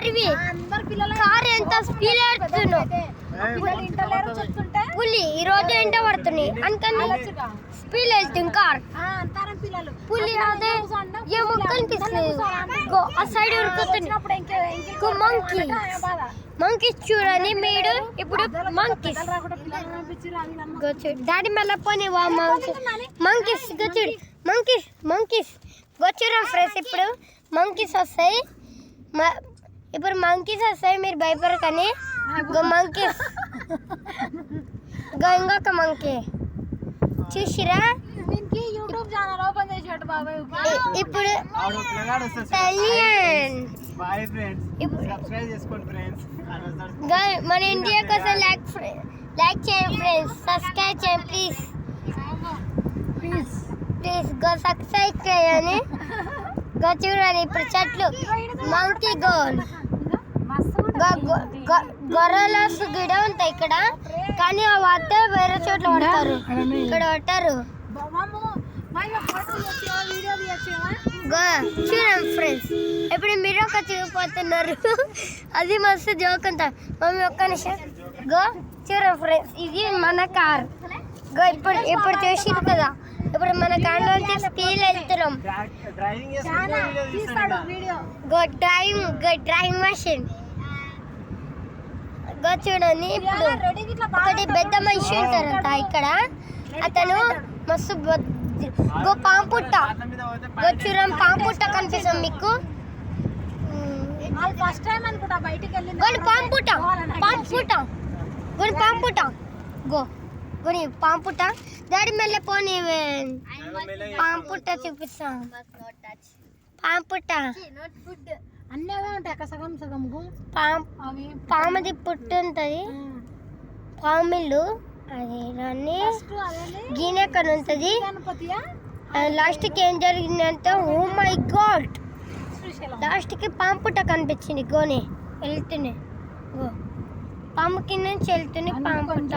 కారువి car ఎంత speed ఆడుతున్నావు పులి ఈ రోజు ఎండ పడుతుంది అందుకని స్పీడ్ వెళ్తుంది కార్ పులి అదే ఏమో కనిపిస్తుంది ఆ సైడ్ ఉరుకుతుంది మంకీస్ చూడండి మీరు ఇప్పుడు మంకీస్ దాడి మళ్ళీ పోనీ మంకీస్ చూడు మంకీస్ వచ్చారా ఫ్రెండ్స్ ఇప్పుడు మంకీస్ వస్తాయి ఇప్పుడు మంకీస్ వస్తాయి మీరు భయపడకని మంకీస్ ఇంకొక మంకీ చూసిరా యూట్యూబ్ ఛానల్ ఓపెన్ చేసాడు బాబాయ్ ఇప్పుడు మన ఇండియా కోసం లైక్ చేయండి ఫ్రెండ్స్ సబ్స్క్రైబ్ చేయండి ప్లీజ్ సబ్స్క్రైబ్ చేయండి చూడండి ఇప్పుడు చెట్లు మంకీ గొర్రెల గిడ ఉంటాయి ఇక్కడ కానీ ఆ వార్త వేరే చోట్ల పడతారు ఇక్కడ పట్టారు చూడండి ఫ్రెండ్స్ ఇప్పుడు మీరు ఒక చూపిపోతున్నారు అది మస్తు జోక్ అంట మమ్మీ ఒక్క నిమిషం చూడండి ఫ్రెండ్స్ ఇది మన కార్ ఇప్పుడు చూసిరు కదా ఇప్పుడు మన కార్లో స్పీడ్ వెళ్తున్నాం డ్రైవింగ్ మెషిన్ చూడండి ఇప్పుడు ఒకటి పెద్ద మనిషి ఉంటారంట ఇక్కడ అతను మస్తు పాంపుట్ట చూడం పాంపుట్ట కనిపిస్తాం మీకు ఫస్ట్ టైం అనుకుంటా బయటికి వెళ్ళి పాంపుట్ట దాడి మెల్ల పోనీ పాంపుట్ట చూపిస్తాం పాంపుట్ట అన్నీ అవే ఉంటాయి అక్కడ సగం సగం పాముది పుట్టు ఉంటుంది పాములు అది దాన్ని గీనెక్కడ ఉంటుంది లాస్ట్కి ఏం జరిగిందంటే ఓ మై గాడ్ లాస్ట్కి పాంపుట్ట కనిపించింది వెళ్తున్నాయి పాము కింద నుంచి వెళ్తుంది పాంపుట్ట